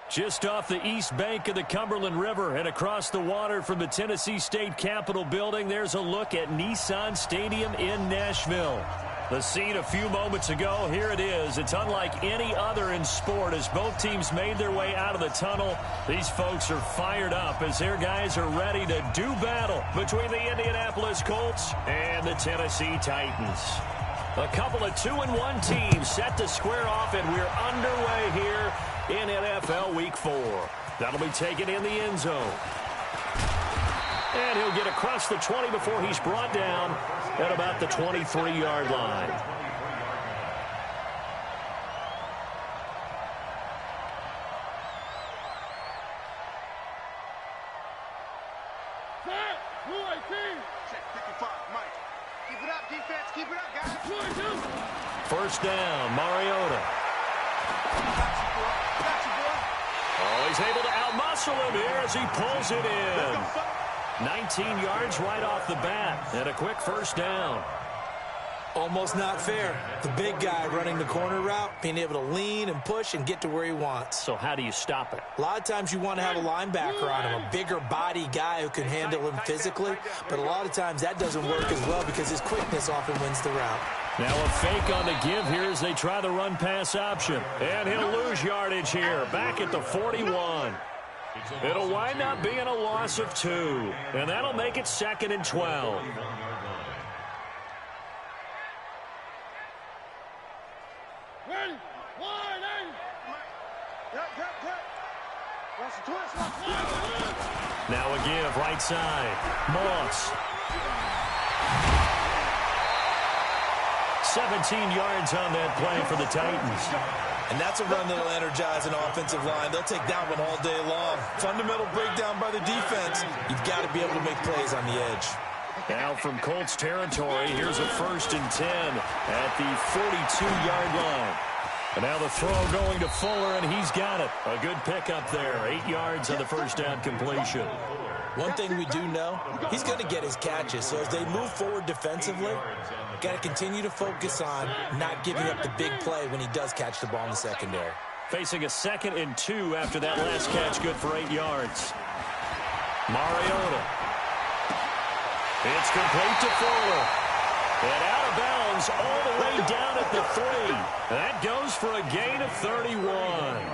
Just off the east bank of the Cumberland River and across the water from the Tennessee State Capitol building, there's a look at Nissan Stadium in Nashville. The scene a few moments ago, here it is. It's unlike any other in sport as both teams made their way out of the tunnel. These folks are fired up as their guys are ready to do battle between the Indianapolis Colts and the Tennessee Titans. A couple of 2-1 teams set to square off, and we're underway here in NFL Week 4. That'll be taken in the end zone. And he'll get across the 20 before he's brought down at about the 23-yard line. First down, Mariota. Oh, he's able to outmuscle him here as he pulls it in. 19 yards right off the bat, and a quick first down. Almost not fair. The big guy running the corner route, being able to lean and push and get to where he wants. So how do you stop it? A lot of times you want to have a linebacker on him, a bigger body guy who can handle him physically, but a lot of times that doesn't work as well because his quickness often wins the route. Now a fake on the give here as they try the run-pass option. And he'll lose yardage here, back at the 41. It'll wind up being a loss of 2, and that'll make it 2nd and 12. Now a give, right side. Moss. 17 yards on that play for the Titans. And that's a run that'll energize an offensive line. They'll take that one all day long. Fundamental breakdown by the defense. You've got to be able to make plays on the edge. Now from Colts territory, here's a 1st and 10 at the 42-yard line. And now the throw going to Fuller, and he's got it. A good pickup there. 8 yards on the first down completion. One thing we do know, he's going to get his catches. So as they move forward defensively, got to continue to focus on not giving up the big play when he does catch the ball in the secondary. Facing a 2nd and 2 after that last catch, good for 8 yards. Mariota. It's complete to Fuller. And out of bounds all the way down at the 3. That goes for a gain of 31.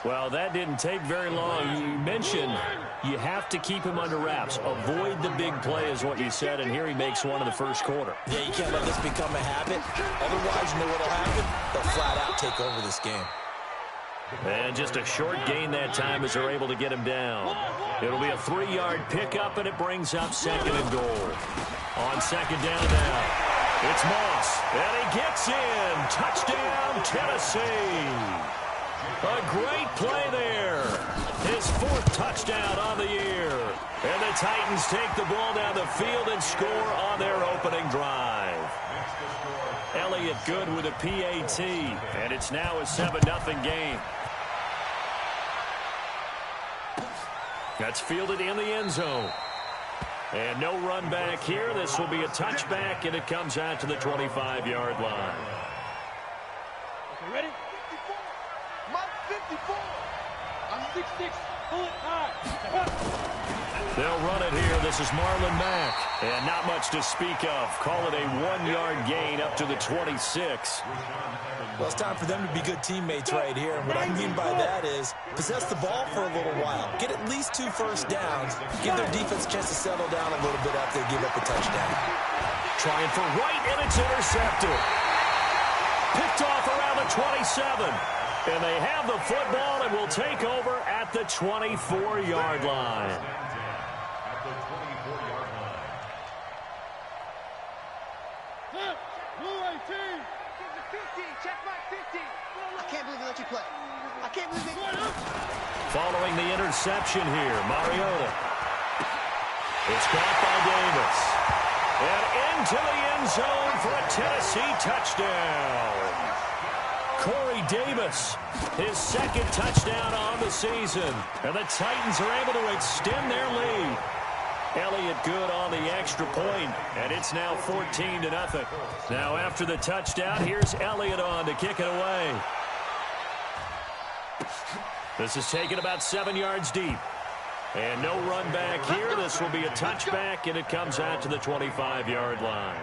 Well, that didn't take very long. You mentioned you have to keep him under wraps. Avoid the big play is what you said, and here he makes one in the first quarter. Yeah, you can't let this become a habit. Otherwise, you know what will happen? They'll flat out take over this game. And just a short gain that time as they're able to get him down. It'll be a 3-yard pickup, and it brings up 2nd and goal. On 2nd down now, it's Moss, and he gets in. Touchdown, Tennessee. A great play there. His 4th touchdown on the year. And the Titans take the ball down the field and score on their opening drive. Elliott good with a PAT, and it's now a 7-0 game. That's fielded in the end zone. And no run back here. This will be a touchback, and it comes out to the 25-yard line. Okay, ready? 54. I'm 6'6". Pull it high. They'll run it here. This is Marlon Mack. And not much to speak of. Call it a 1-yard gain up to the 26. Well, it's time for them to be good teammates right here. And what I mean by that is possess the ball for a little while. Get at least 2 first downs. Give their defense a chance to settle down a little bit after they give up a touchdown. Trying for right, and it's intercepted. Picked off around the 27. And they have the football and will take over at the 24-yard line. Following the interception here, Mariota. It's caught by Davis. And into the end zone for a Tennessee touchdown. Corey Davis, his 2nd touchdown on the season. And the Titans are able to extend their lead. Elliott good on the extra point, and it's now 14-0. Now after the touchdown, here's Elliott on to kick it away. This is taken about 7 yards deep. And no run back here. This will be a touchback, and it comes out to the 25-yard line.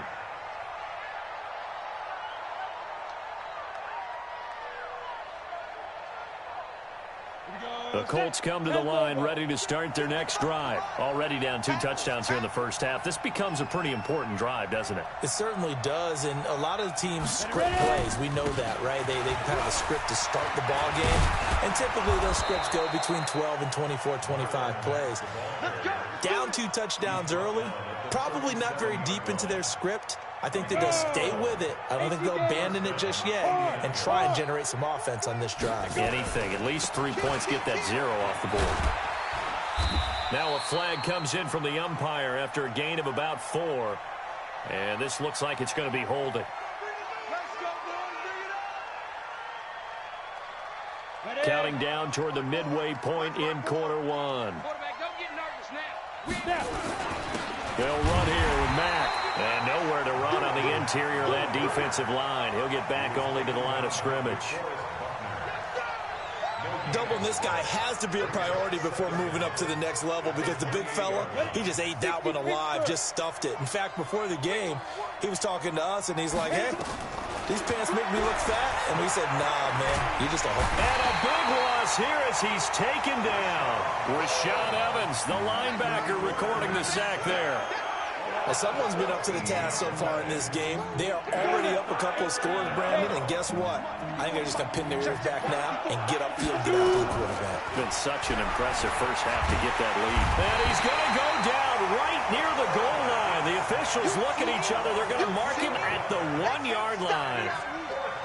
The Colts come to the line ready to start their next drive. Already down 2 touchdowns here in the first half. This becomes a pretty important drive, doesn't it? It certainly does, and a lot of the teams script plays. We know that, right? They have a script to start the ball game, and typically those scripts go between 12 and 24, 25 plays. Down 2 touchdowns early, probably not very deep into their script. I think that they'll stay with it. I don't think they'll abandon it just yet and try and generate some offense on this drive. Anything. At least 3 points. Get that 0 off the board. Now a flag comes in from the umpire after a gain of about 4. And this looks like it's going to be holding. Counting down toward the midway point in quarter 1. They'll run here with Mack. And nowhere to run on the interior of that defensive line. He'll get back only to the line of scrimmage. Doubling this guy has to be a priority before moving up to the next level, because the big fella, he just ate that one alive, just stuffed it. In fact, before the game, he was talking to us, and he's like, hey, these pants make me look fat. And we said, nah, man, you're just a hope. And a big loss here as he's taken down. Rashaan Evans, the linebacker, recording the sack there. Well, someone's been up to the task so far in this game. They are already up a couple of scores, Brandon, and guess what? I think they're just going to pin their ears back now and get upfield, get after the quarterback. Been such an impressive first half to get that lead. And he's going to go down right near the goal line. The officials look at each other. They're going to mark him at the 1-yard line.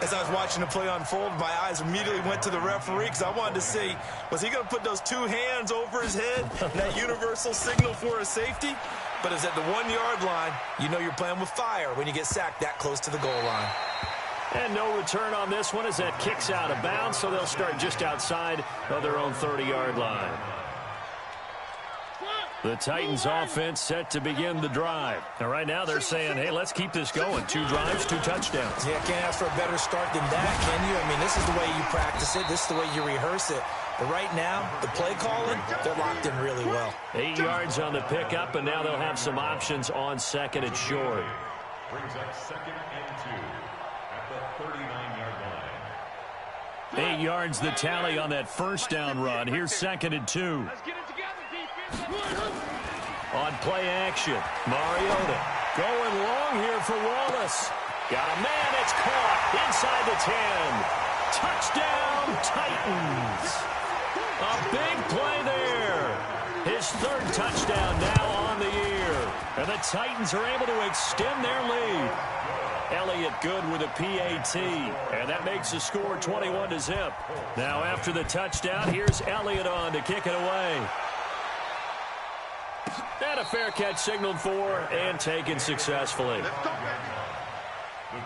As I was watching the play unfold, my eyes immediately went to the referee because I wanted to see, was he going to put those 2 hands over his head, that universal signal for a safety? But it's at the 1-yard line. You know you're playing with fire when you get sacked that close to the goal line. And no return on this one as that kicks out of bounds, so they'll start just outside of their own 30-yard line. The Titans offense set to begin the drive. And right now they're saying, hey, let's keep this going. 2 drives, 2 touchdowns. Yeah, can't ask for a better start than that, can you? I mean, this is the way you practice it. This is the way you rehearse it. But right now, the play calling, they're locked in really well. 8 yards on the pickup, and now they'll have some options on 2nd and short. Brings up 2nd and 2 at the 39-yard line. 8 yards the tally on that first down run. Here's 2nd and 2. Let's get it together, defense. On play action, Mariota going long here for Wallace. Got a man, it's caught inside the 10. Touchdown, Titans. A big play there. His 3rd touchdown now on the year. And the Titans are able to extend their lead. Elliott good with a PAT. And that makes the score 21-0. Now after the touchdown, here's Elliott on to kick it away. And a fair catch signaled for and taken successfully. The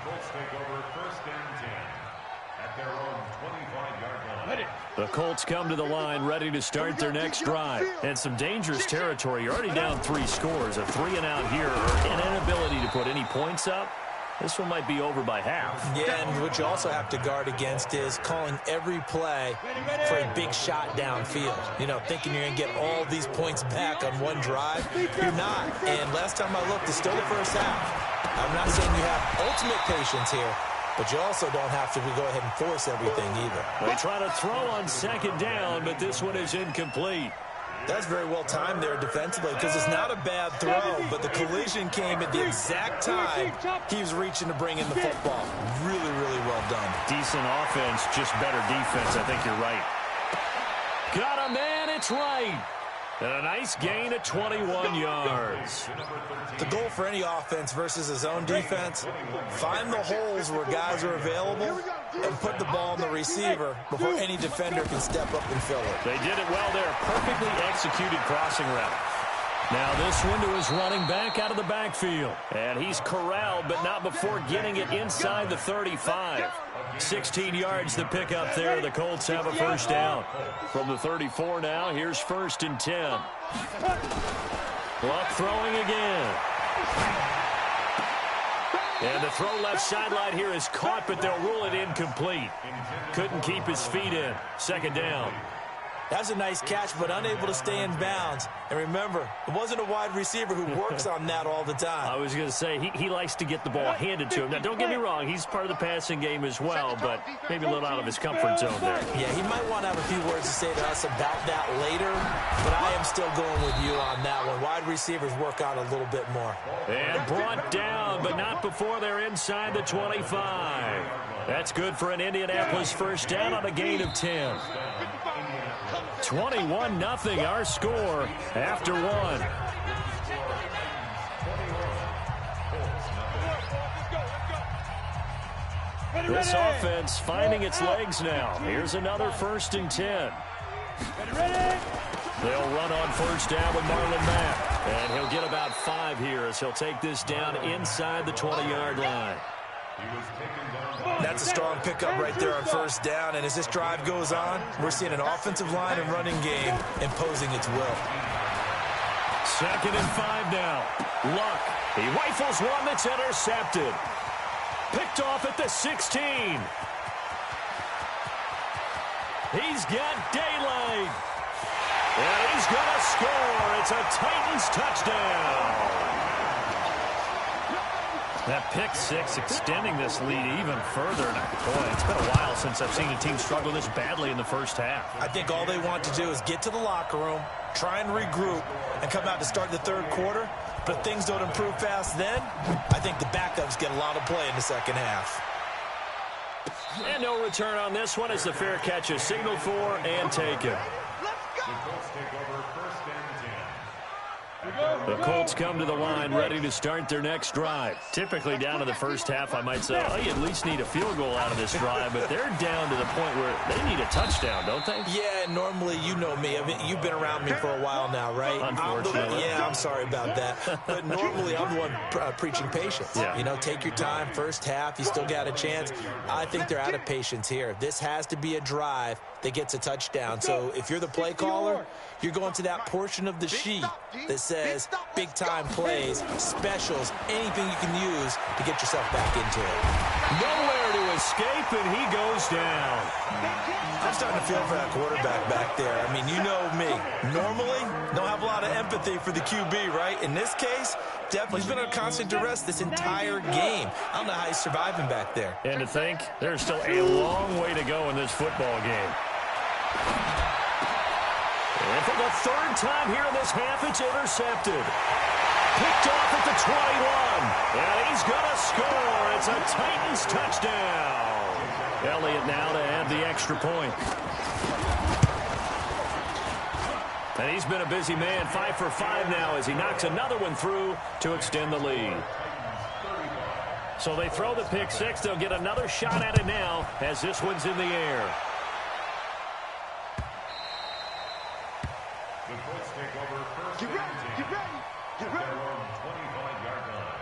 Colts take over 1st and 10 at their own 25-yard line. The Colts come to the line ready to start their next drive. And some dangerous territory. You're already down 3 scores. A 3-and-out here, or an inability to put any points up. This one might be over by half. Yeah, and what you also have to guard against is calling every play for a big shot downfield. You know, thinking you're going to get all these points back on one drive. You're not. And last time I looked, it's still the first half. I'm not saying you have ultimate patience here, but you also don't have to go ahead and force everything either. They try to throw on 2nd down, but this one is incomplete. That's very well timed there defensively, because it's not a bad throw, but the collision came at the exact time he was reaching to bring in the football. Really, really well done. Decent offense, just better defense. I think you're right. Got a man, it's right. And a nice gain of 21 yards. The goal for any offense versus his own defense, find the holes where guys are available and put the ball in the receiver before any defender can step up and fill it. They did it well there. Perfectly executed crossing route. Now this one to his running back out of the backfield. And he's corralled, but not before getting it inside the 35. 16 yards to pick up there. The Colts have a first down. From the 34 now, here's 1st and 10. Luck throwing again. And the throw left sideline here is caught, but they'll rule it incomplete. Couldn't keep his feet in. 2nd down. That's a nice catch, but unable to stay in bounds. And remember, it wasn't a wide receiver who works on that all the time. I was going to say, he likes to get the ball handed to him. Now, don't get me wrong, he's part of the passing game as well, but maybe a little out of his comfort zone there. Yeah, he might want to have a few words to say to us about that later, but I am still going with you on that one. Wide receivers work out a little bit more. And brought down, but not before they're inside the 25. That's good for an Indianapolis first down on a gain of 10. 21-0 our score after one. This offense finding its legs now. Here's another 1st and 10. They'll run on first down with Marlon Mack. And he'll get about 5 here as he'll take this down inside the 20-yard line. That's a strong pickup right there on first down, and as this drive goes on, we're seeing an offensive line and running game imposing its will. 2nd and 5 now. Luck. He rifles one that's intercepted. Picked off at the 16. He's got daylight. And he's going to score. It's a Titans touchdown. That pick six extending this lead even further. Boy, it's been a while since I've seen a team struggle this badly in the first half. I think all they want to do is get to the locker room, try and regroup, and come out to start the third quarter. But if things don't improve fast then, I think the backups get a lot of play in the second half. And no return on this one as the fair catch is signaled for and taken. The Colts come to the line ready to start their next drive. Typically down to the first half, I might say, oh, you at least need a field goal out of this drive, but they're down to the point where they need a touchdown, don't they? Yeah, normally, you know me. I mean, you've been around me for a while now, right? Unfortunately. I'm sorry about that. But normally, I'm the one preaching patience. Yeah. You know, take your time. First half, you still got a chance. I think they're out of patience here. This has to be a drive that gets a touchdown. So if you're the play caller, you're going to that portion of the sheet that says big-time plays, specials, anything you can use to get yourself back into it. Nowhere to escape, and he goes down. I'm starting to feel for that quarterback back there. I mean, you know me. Normally, don't have a lot of empathy for the QB, right? In this case, definitely he's been under constant duress this entire game. I don't know how he's surviving back there. And to think, there's still a long way to go in this football game. And for the 3rd time here in this half, it's intercepted. Picked off at the 21. And he's going to score. It's a Titans touchdown. Elliott now to add the extra point. And he's been a busy man, 5 for 5 now as he knocks another one through to extend the lead. So they throw the pick six. They'll get another shot at it now as this one's in the air. The Colts take over first and 10 at their own 25-yard line.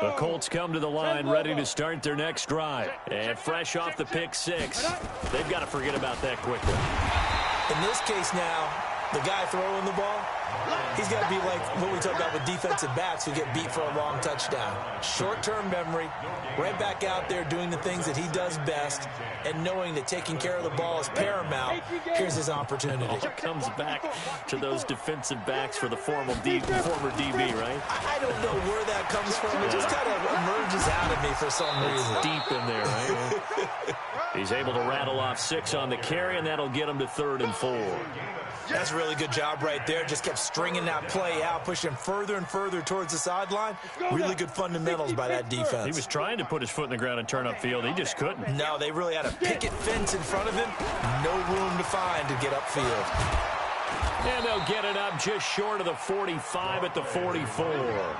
The Colts come to the line ready to start their next drive. And fresh off the pick six, they've got to forget about that quickly. In this case now, the guy throwing the ball, he's got to be like what we talk about with defensive backs who get beat for a long touchdown. Short-term memory, right back out there doing the things that he does best, and knowing that taking care of the ball is paramount. Here's his opportunity. All comes back to those defensive backs for the former DB, right? I don't know where that comes from. It just kind of emerges out of me for some reason. It's deep in there, right? He's able to rattle off 6 on the carry, and that'll get him to 3rd and 4. That's a really good job right there. Just kept stringing that play out, pushing further and further towards the sideline. Really good fundamentals by that defense. He was trying to put his foot in the ground and turn upfield. He just couldn't. No, they really had a picket fence in front of him. No room to find to get upfield. And they'll get it up just short of the 45 at the 44.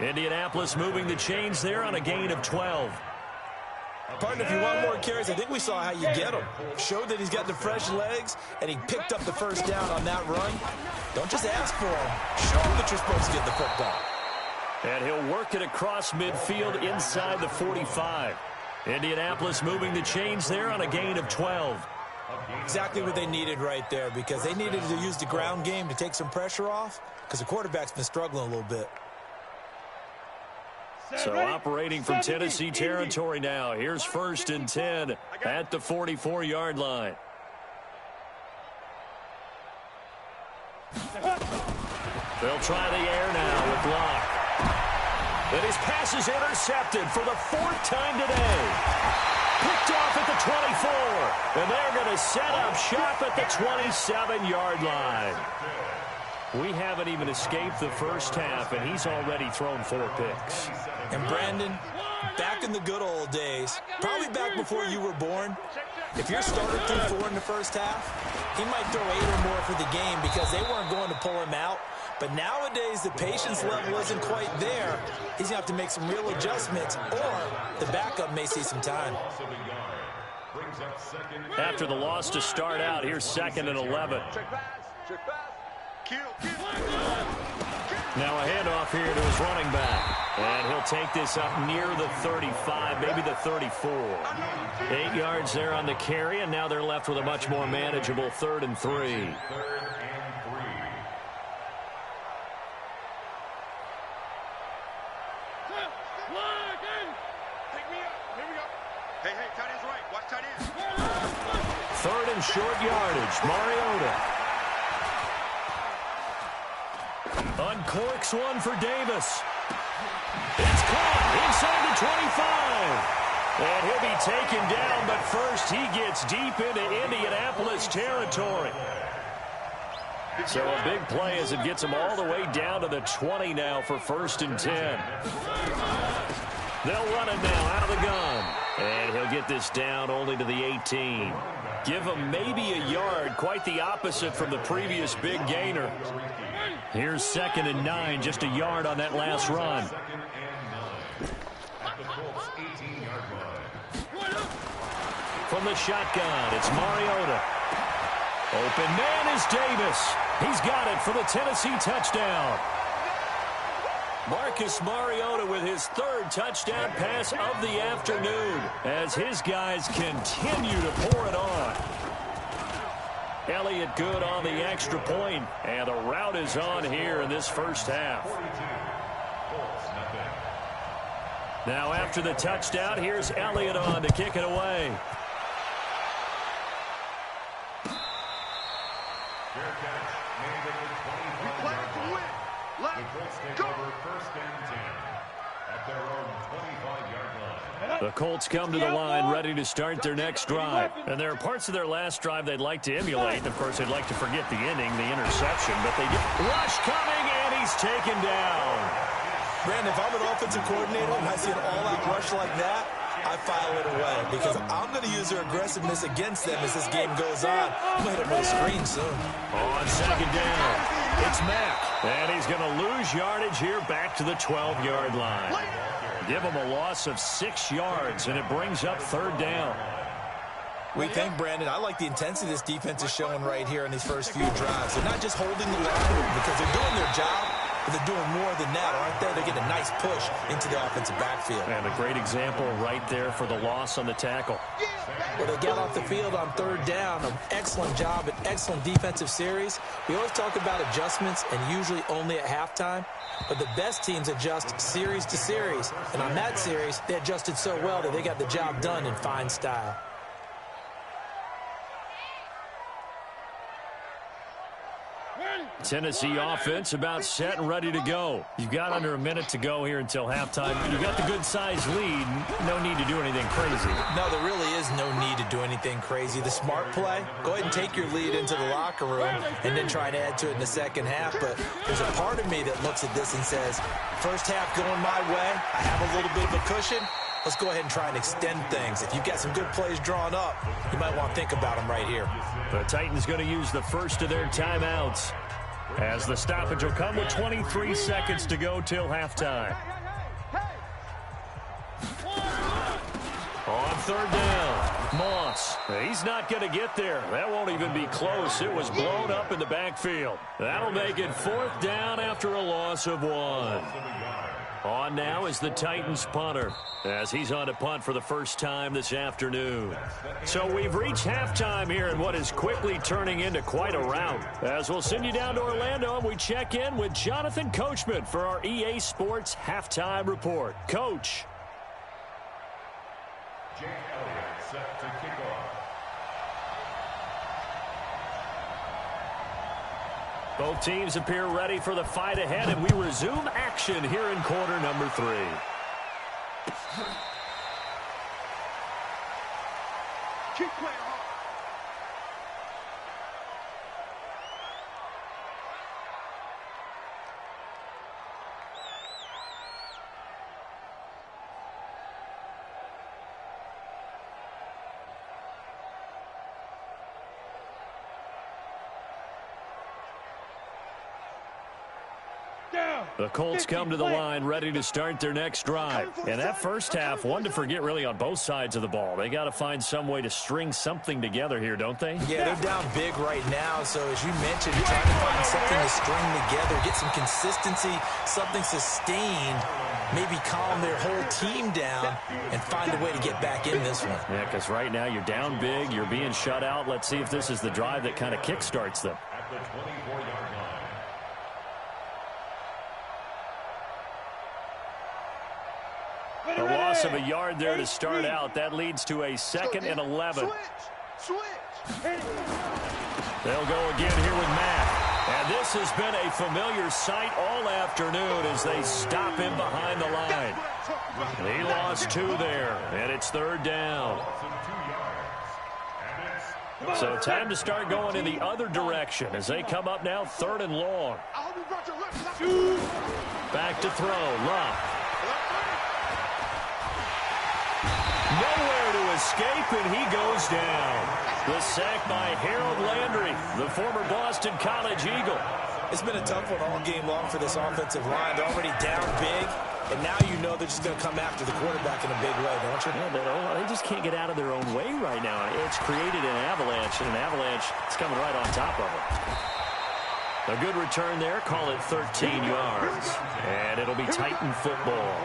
Indianapolis moving the chains there on a gain of 12. Partner, if you want more carries, I think we saw how you get him. Showed that he's got the fresh legs, and he picked up the first down on that run. Don't just ask for him. Show him that you're supposed to get the football. And he'll work it across midfield inside the 45. Indianapolis moving the chains there on a gain of 12. Exactly what they needed right there, because they needed to use the ground game to take some pressure off, because the quarterback's been struggling a little bit. So operating from Tennessee territory now. Here's 1st and 10 at the 44-yard line. They'll try the air now with Locke. And his pass is intercepted for the 4th time today. Picked off at the 24. And they're going to set up shop at the 27-yard line. We haven't even escaped the first half, and he's already thrown 4 picks. And Brandon, back in the good old days, probably back before you were born, if your starter threw 4 in the first half, he might throw 8 or more for the game because they weren't going to pull him out. But nowadays, the patience level isn't quite there. He's going to have to make some real adjustments, or the backup may see some time. After the loss to start out, here's 2nd and 11. Now a handoff here to his running back. And he'll take this up near the 35, maybe the 34. 8 yards there on the carry, and now they're left with a much more manageable 3rd and 3. Third and short yardage. Mariota uncorks one for Davis. It's caught inside the 25. And he'll be taken down, but first he gets deep into Indianapolis territory. So a big play as it gets him all the way down to the 20 now for 1st and 10. They'll run it now out of the gun. And he'll get this down only to the 18. Give him maybe a yard, quite the opposite from the previous big gainer. Here's 2nd and 9, just a yard on that last run. From the shotgun, it's Mariota. Open man is Davis. He's got it for the Tennessee touchdown. Marcus Mariota with his 3rd touchdown pass of the afternoon as his guys continue to pour it on. Elliott good on the extra point, and the route is on here in this first half. Now after the touchdown, here's Elliott on to kick it away. The Colts come to the line ready to start their next drive. And there are parts of their last drive they'd like to emulate. Of course, they'd like to forget the inning, the interception. But they get rush coming, and he's taken down. Brandon, if I'm an offensive coordinator and I see an all-out rush like that, I file it away because I'm going to use their aggressiveness against them as this game goes on. I'm going to hit them with a screen soon. On 2nd down, it's Mack. And he's going to lose yardage here back to the 12-yard line. Give him a loss of 6 yards, and it brings up 3rd down. We think, Brandon, I like the intensity this defense is showing right here in these first few drives. They're not just holding the line because they're doing their job, but they're doing more than that, aren't they? They're getting a nice push into the offensive backfield. And a great example right there for the loss on the tackle. Well, they got off the field on 3rd down. An excellent job, an excellent defensive series. We always talk about adjustments and usually only at halftime. But the best teams adjust series to series. And on that series, they adjusted so well that they got the job done in fine style. Tennessee offense about set and ready to go. You've got under a minute to go here until halftime. You got the good-sized lead. No need to do anything crazy. No, there really is no need to do anything crazy. The smart play, go ahead and take your lead into the locker room and then try to add to it in the second half. But there's a part of me that looks at this and says, first half going my way, I have a little bit of a cushion. Let's go ahead and try and extend things. If you've got some good plays drawn up, you might want to think about them right here. The Titans going to use the first of their timeouts, as the stoppage will come with 23 seconds to go till halftime. On 3rd down, Moss. He's not going to get there. That won't even be close. It was blown up in the backfield. That'll make it 4th down after a loss of 1. On now is the Titans punter, as he's on to punt for the first time this afternoon. So we've reached halftime here in what is quickly turning into quite a rout. As we'll send you down to Orlando, and we check in with Jonathan Coachman for our EA Sports Halftime Report. Coach. Jake Elliott set to kick off. Both teams appear ready for the fight ahead, and we resume action here in quarter number 3. Keep playing hard. The Colts come to the line ready to start their next drive. And that first half, one to forget really on both sides of the ball. They got to find some way to string something together here, don't they? Yeah, they're down big right now. So as you mentioned, trying to find something to string together, get some consistency, something sustained, maybe calm their whole team down and find a way to get back in this one. Yeah, because right now you're down big, you're being shut out. Let's see if this is the drive that kind of kickstarts them. At the 24-yard line. A loss of a yard there to start out. That leads to a 2nd and 11. Switch. They'll go again here with Matt. And this has been a familiar sight all afternoon as they stop him behind the line. He lost 2 there, and it's 3rd down. So time to start going in the other direction as they come up now 3rd and long. Back to throw. Love. Nowhere to escape, and he goes down. The sack by Harold Landry, the former Boston College Eagle. It's been a tough one all game long for this offensive line. They're already down big, and now you know they're just going to come after the quarterback in a big way, don't you? Yeah, they just can't get out of their own way right now. It's created an avalanche, and an avalanche is coming right on top of them. A good return there. Call it 13 yards. And it'll be Titan football.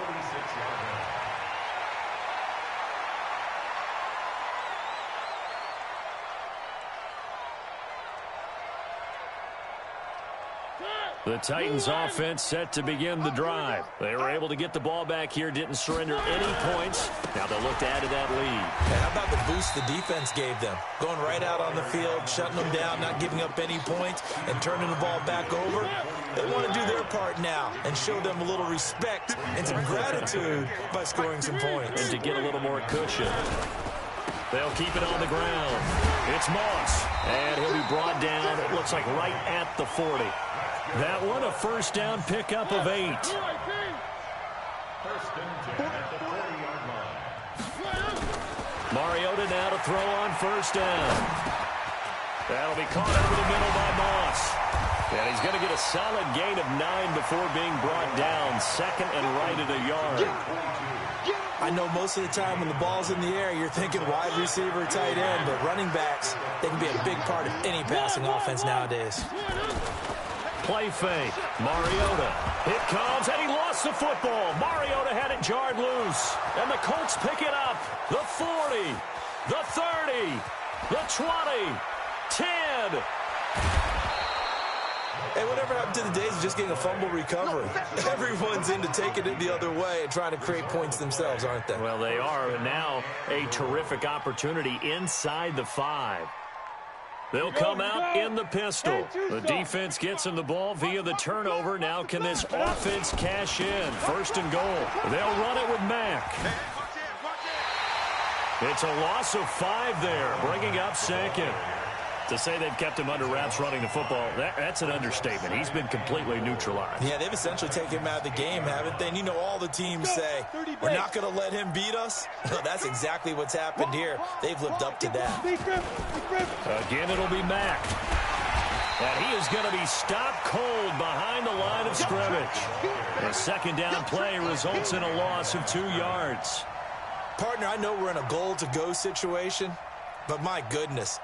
The Titans offense set to begin the drive. They were able to get the ball back here, didn't surrender any points. Now they'll look to add to that lead. And how about the boost the defense gave them? Going right out on the field, shutting them down, not giving up any points, and turning the ball back over. They want to do their part now and show them a little respect and some gratitude by scoring some points. And to get a little more cushion. They'll keep it on the ground. It's Moss. And he'll be brought down, it looks like right at the 40. That one, a first down pickup of 8. First and 10 at the 40-yard line. Mariota now to throw on first down. That'll be caught over the middle by Moss. And he's going to get a solid gain of 9 before being brought down. 2nd and right at a yard. I know most of the time when the ball's in the air, you're thinking wide receiver, tight end, but running backs, they can be a big part of any passing offense nowadays. Play fake. Mariota. It comes, and he lost the football. Mariota had it jarred loose. And the Colts pick it up. The 40. The 30. The 20. 10. Hey, whatever happened to the days of just getting a fumble recovery? Everyone's into taking it the other way and trying to create points themselves, aren't they? Well, they are. And now a terrific opportunity inside the 5. They'll come out in the pistol. The defense gets him the ball via the turnover. Now can this offense cash in? 1st and goal. They'll run it with Mack. It's a loss of 5 there, bringing up 2nd. To say they've kept him under wraps running the football, that's an understatement. He's been completely neutralized. Yeah, they've essentially taken him out of the game, haven't they? And you know all the teams say, we're not going to let him beat us. No, that's exactly what's happened here. They've lived up to that. Again, it'll be Mack. And he is going to be stopped cold behind the line of scrimmage. The 2nd down play results in a loss of 2 yards. Partner, I know we're in a goal-to-go situation, but my goodness,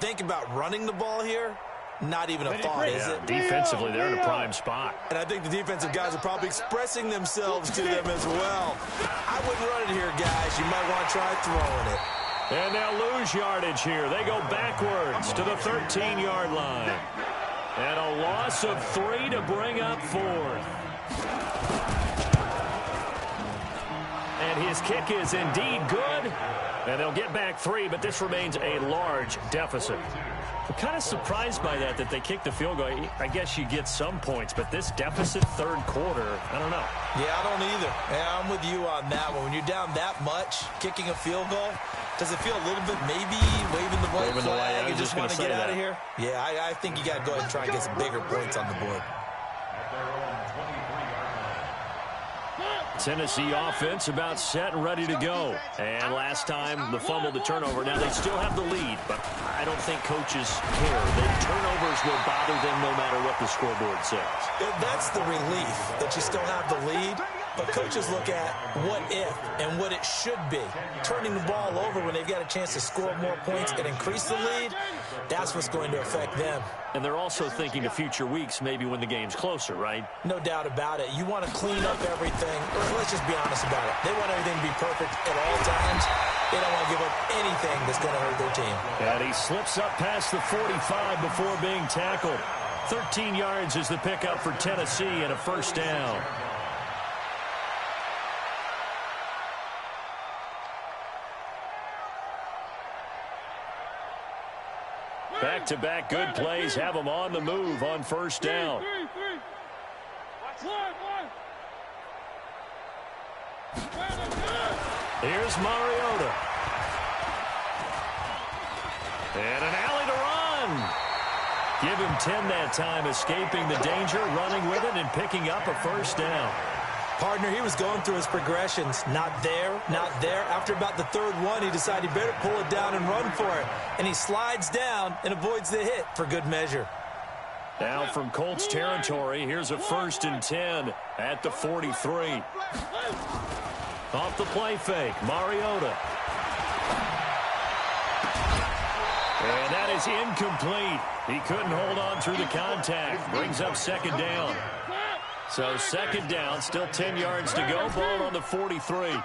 think about running the ball here. Not even a thought, is it? Defensively, they're in a prime spot. And I think the defensive guys are probably expressing themselves to them as well. I wouldn't run it here, guys. You might want to try throwing it. And they'll lose yardage here. They go backwards to the 13-yard line. And a loss of 3 to bring up 4th. And his kick is indeed good. And they'll get back 3, but this remains a large deficit. I'm kind of surprised by that they kicked the field goal. I guess you get some points, but this deficit third quarter, I don't know. Yeah, I don't either. Yeah, I'm with you on that one. When you're down that much, kicking a field goal, does it feel a little bit maybe waving the white flag and just want to get out of here? Yeah, I think you got to go ahead and try and get some bigger points on the board. Tennessee offense about set and ready to go. And last time, the fumble, the turnover. Now, they still have the lead, but I don't think coaches care. The turnovers will bother them no matter what the scoreboard says. That's the relief, that you still have the lead. But coaches look at what if and what it should be. Turning the ball over when they've got a chance to score more points and increase the lead, that's what's going to affect them. And they're also thinking to future weeks, maybe when the game's closer, right? No doubt about it. You want to clean up everything. Let's just be honest about it. They want everything to be perfect at all times. They don't want to give up anything that's going to hurt their team. And he slips up past the 45 before being tackled. 13 yards is the pickup for Tennessee and a first down. Back-to-back good plays have them on the move on first down. Here's Mariota. And an alley to run. Give him 10 that time, escaping the danger, running with it, and picking up a first down. Partner, he was going through his progressions. Not there, not there. After about the third one, he decided he better pull it down and run for it. And he slides down and avoids the hit for good measure. Now from Colts territory, here's a 1st and 10 at the 43. Off the play fake, Mariota. And that is incomplete. He couldn't hold on through the contact. Brings up second down. So second down, still 10 yards to go. Ball on the 43.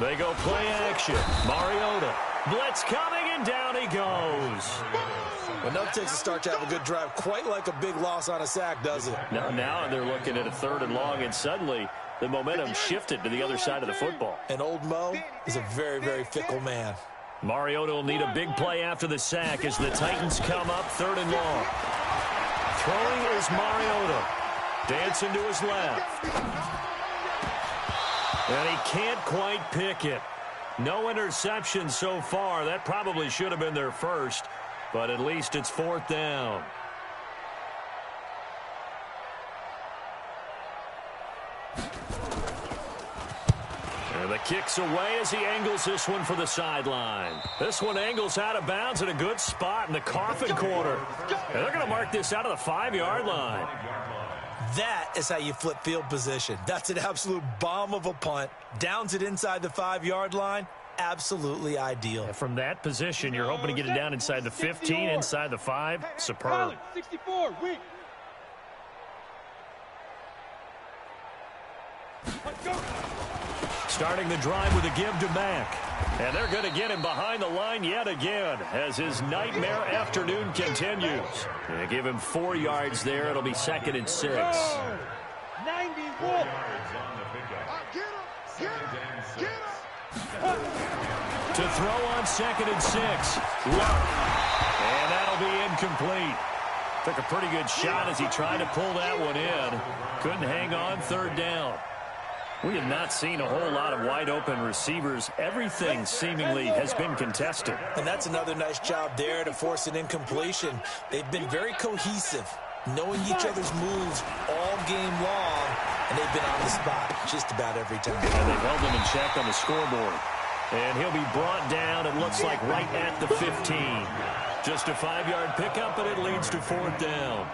They go play action. Mariota. Blitz coming, and down he goes. Well, no takes a start to have a good drive. Quite like a big loss on a sack, does it? Now they're looking at a 3rd and long, and suddenly the momentum shifted to the other side of the football. And old Mo is a very, very fickle man. Mariota will need a big play after the sack as the Titans come up 3rd and long. Throwing is Mariota. Dancing to his left. And he can't quite pick it. No interception so far. That probably should have been their first, but at least it's 4th down. And the kick's away as he angles this one for the sideline. This one angles out of bounds in a good spot in the coffin corner. And they're going to mark this out of the 5-yard line. That is how you flip field position. That's an absolute bomb of a punt. Downs it inside the 5-yard line. Absolutely ideal. And from that position, you're hoping to get it down inside the 15, inside the 5. Superb. 64, weak. Let's go. Starting the drive with a give to Mack. And they're going to get him behind the line yet again as his nightmare afternoon continues. They give him 4 yards there. It'll be 2nd and 6. 91. To throw on 2nd and 6. And that'll be incomplete. Took a pretty good shot as he tried to pull that one in. Couldn't hang on 3rd down. We have not seen a whole lot of wide-open receivers. Everything seemingly has been contested. And that's another nice job there to force an incompletion. They've been very cohesive, knowing each other's moves all game long, and they've been on the spot just about every time. And they've held them in check on the scoreboard. And he'll be brought down, it looks like, right at the 15. Just a 5-yard pickup, but it leads to 4th down.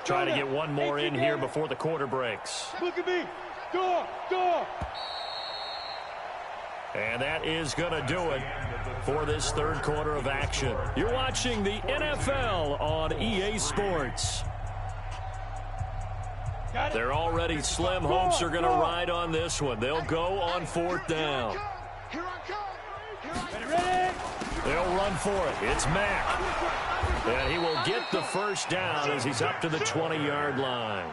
Trying to get one more in here before the quarter breaks. Look at me. Go. And that is going to do it for this third quarter of action. You're watching the NFL on EA Sports. They're already slim hopes are going to ride on this one. They'll go on fourth down. They'll run for it. It's Mack. And he will get the first down as he's up to the 20-yard line.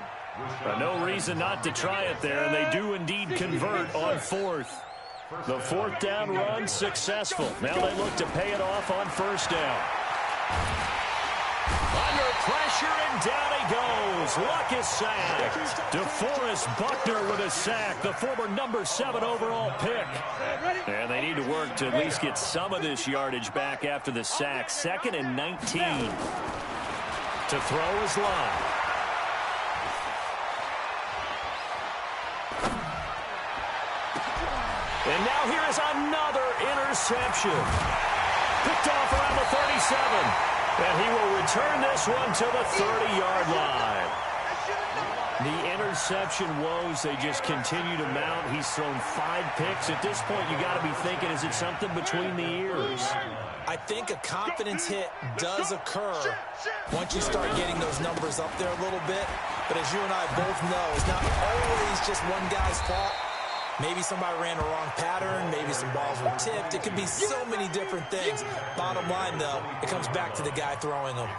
No reason not to try it there, and they do indeed convert on fourth. The fourth down run successful. Now they look to pay it off on first down. Under pressure, and down he goes. Luck is sacked. DeForest Buckner with a sack, the former number 7 overall pick. And they need to work to at least get some of this yardage back after the sack. 2nd and 19. To throw his line. And now here is another interception. Picked off around the 37. And he will return this one to the 30-yard line. The interception woes, they just continue to mount. He's thrown 5 picks. At this point, you got to be thinking, is it something between the ears? I think a confidence hit does occur once you start getting those numbers up there a little bit. But as you and I both know, it's not always just one guy's fault. Maybe somebody ran the wrong pattern. Maybe some balls were tipped. It could be so many different things. Bottom line, though, it comes back to the guy throwing them.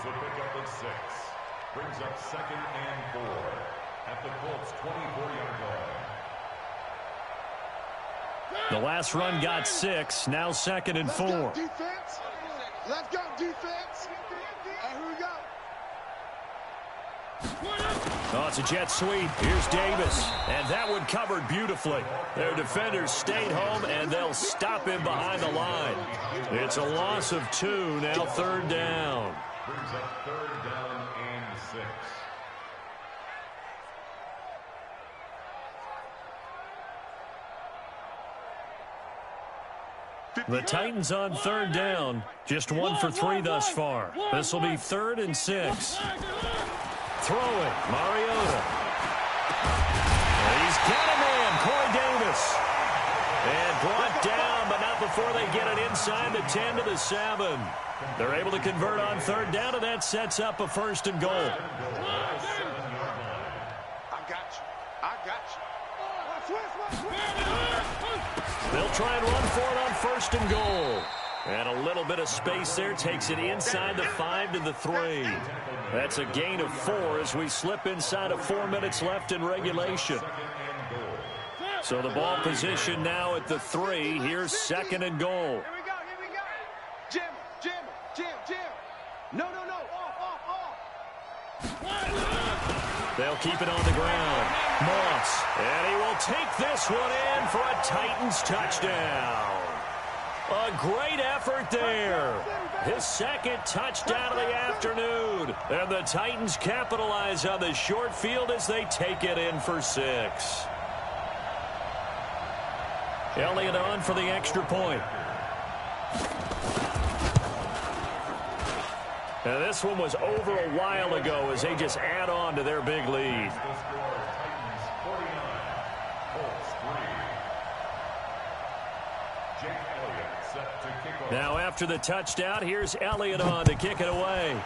Brings up 2nd and 4 at the Colts' 24-yard line. The last run got 6. Now 2nd and 4. Let's go, defense. Let's go, defense. And here we go. Oh, it's a jet sweep. Here's Davis. And that one covered beautifully. Their defenders stayed home, and they'll stop him behind the line. It's a loss of 2. Now 3rd down. Brings up 3rd down and 6. The Titans on 3rd down. Just 1 for 3 thus far. This will be 3rd and 6. Throwing, Mariota. He's got a man, Corey Davis. And brought down, but not before they get it inside the 10 to the 7. They're able to convert on 3rd down, and that sets up a 1st and goal. I got you. I got you. They'll try and run for it on 1st and goal. And a little bit of space there takes it inside the 5 to the 3. That's a gain of 4 as we slip inside of 4 minutes left in regulation. So the ball position now at the 3. Here's 2nd and goal. Here we go, here we go. Jim, Jim, Jim, Jim. No, no, no. Off. They'll keep it on the ground. Moss. And he will take this one in for a Titans touchdown. A great effort there. His 2nd touchdown of the afternoon. And the Titans capitalize on the short field as they take it in for 6. Elliott on for the extra point. And this one was over a while ago as they just add on to their big lead. Now after the touchdown, here's Elliott on to kick it away.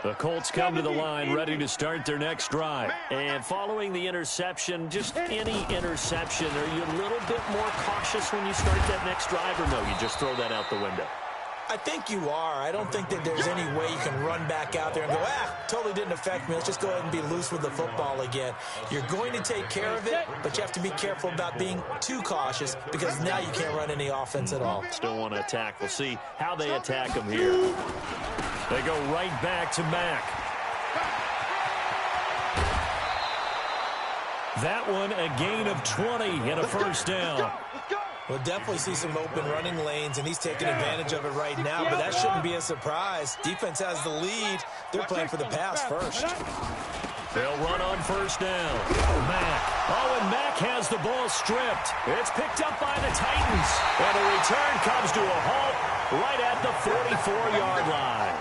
The Colts come to the line ready to start their next drive. And following the interception, just any interception, are you a little bit more cautious when you start that next drive, or no, you just throw that out the window? I think you are. I don't think that there's any way you can run back out there and go, totally didn't affect me. Let's just go ahead and be loose with the football again. You're going to take care of it, but you have to be careful about being too cautious because now you can't run any offense at all. Still want to attack. We'll see how they attack him here. They go right back to Mack. That one a gain of 20 and a 1st down. We'll definitely see some open running lanes, and he's taking advantage of it right now, but that shouldn't be a surprise. Defense has the lead. They're playing for the pass first. They'll run on first down. Mack. Oh, and Mack has the ball stripped. It's picked up by the Titans. And the return comes to a halt right at the 44-yard line.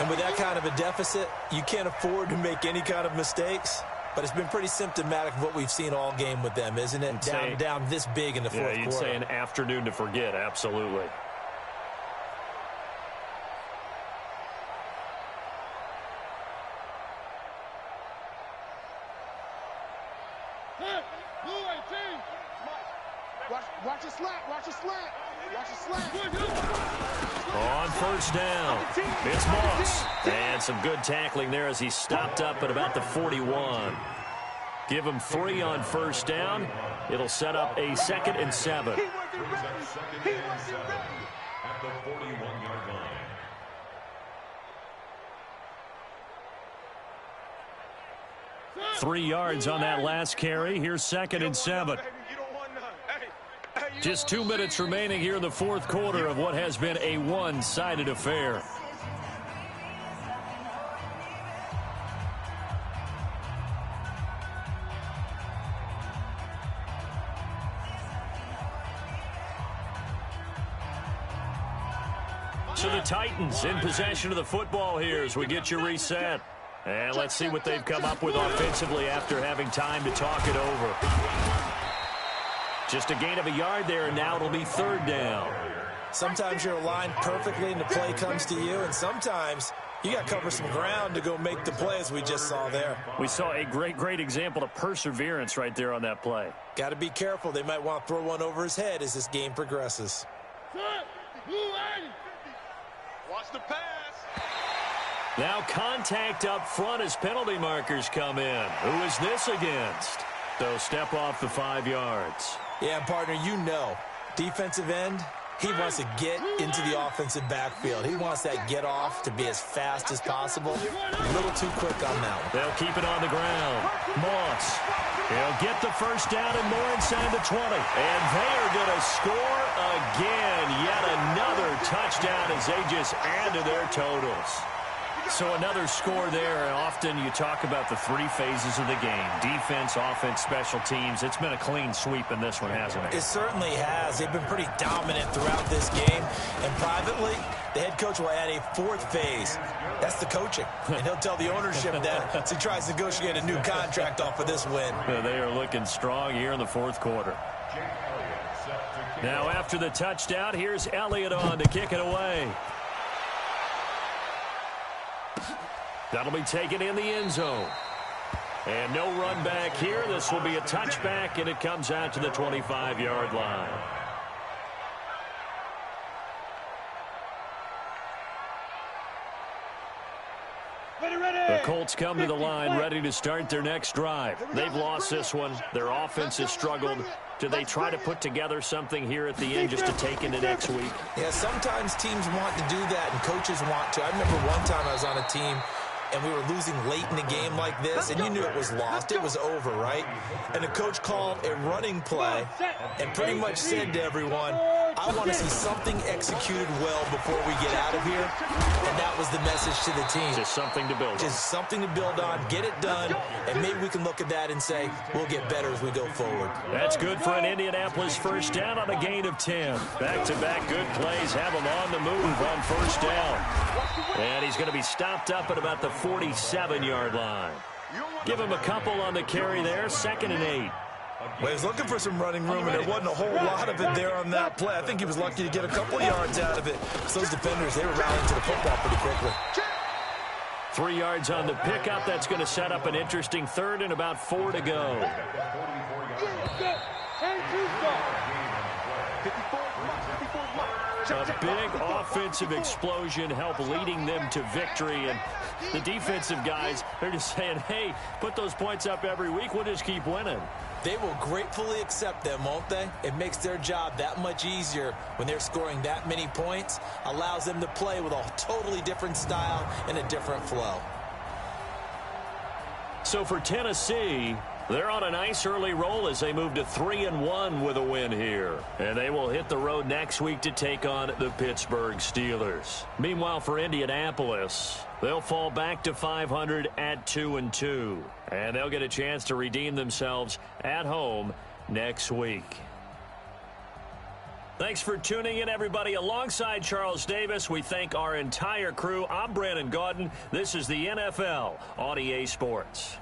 And with that kind of a deficit, you can't afford to make any kind of mistakes. But it's been pretty symptomatic of what we've seen all game with them, isn't it? Down this big in the fourth quarter. Yeah, you'd say an afternoon to forget, absolutely. Watch a slant. Watch a slant. Watch a slant. On first down, it's Moss. And some good tackling there as he stopped up at about the 41. Give him 3 on first down. It'll set up a 2nd and 7. At the 41-yard line. Three yards on that last carry. Here's 2nd and 7. Just 2 minutes remaining here in the fourth quarter of what has been a one-sided affair. So the Titans in possession of the football here as we get you reset. And let's see what they've come up with offensively after having time to talk it over. Just a gain of a yard there, and now it'll be 3rd down. Sometimes you're aligned perfectly and the play comes to you, and sometimes you got to cover some ground to go make the play, as we just saw there. We saw a great example of perseverance right there on that play. Got to be careful. They might want to throw one over his head as this game progresses. Watch the pass. Now contact up front as penalty markers come in. Who is this against? They'll step off the 5 yards. Yeah, partner, you know, defensive end, he wants to get into the offensive backfield. He wants that get off to be as fast as possible. A little too quick on that one. They'll keep it on the ground. Moss. He'll get the first down and more inside the 20. And they are going to score again. Yet another touchdown as they just add to their totals. So another score there. Often you talk about the 3 phases of the game. Defense, offense, special teams. It's been a clean sweep in this one, hasn't it? It certainly has. They've been pretty dominant throughout this game. And privately, the head coach will add a 4th phase. That's the coaching. And he'll tell the ownership that as he tries to negotiate a new contract off of this win. They are looking strong here in the fourth quarter. Now after the touchdown, here's Elliott on to kick it away. That'll be taken in the end zone. And no run back here. This will be a touchback, and it comes out to the 25-yard line. The Colts come to the line ready to start their next drive. They've lost this one. Their offense has struggled. Do they try to put together something here at the end just to take into next week? Yeah, sometimes teams want to do that and coaches want to. I remember one time I was on a team and we were losing late in the game like this, and you knew it was lost. It was over, right? And the coach called a running play and pretty much said to everyone, I want to see something executed well before we get out of here. And that was the message to the team. Just something to build on. Just something to build on, get it done, and maybe we can look at that and say, we'll get better as we go forward. That's good for an Indianapolis first down on a gain of 10. Back-to-back good plays have him on the move on first down. And he's going to be stopped up at about the 47-yard line. Give him a couple on the carry there, 2nd and 8. Well, he was looking for some running room, and there wasn't a whole lot of it there on that play. I think he was lucky to get a couple yards out of it. So those defenders, they were rallying to the football pretty quickly. 3 yards on the pickup. That's going to set up an interesting 3rd and about 4 to go. A big offensive explosion helped leading them to victory. And the defensive guys, they're just saying, hey, put those points up every week. We'll just keep winning. They will gratefully accept them, won't they? It makes their job that much easier when they're scoring that many points. Allows them to play with a totally different style and a different flow. So for Tennessee, They're on a nice early roll as they move to 3-1 with a win here. And they will hit the road next week to take on the Pittsburgh Steelers. Meanwhile, for Indianapolis, they'll fall back to 500 at 2-2. And they'll get a chance to redeem themselves at home next week. Thanks for tuning in, everybody. Alongside Charles Davis, we thank our entire crew. I'm Brandon Gaudin. This is the NFL on EA Sports.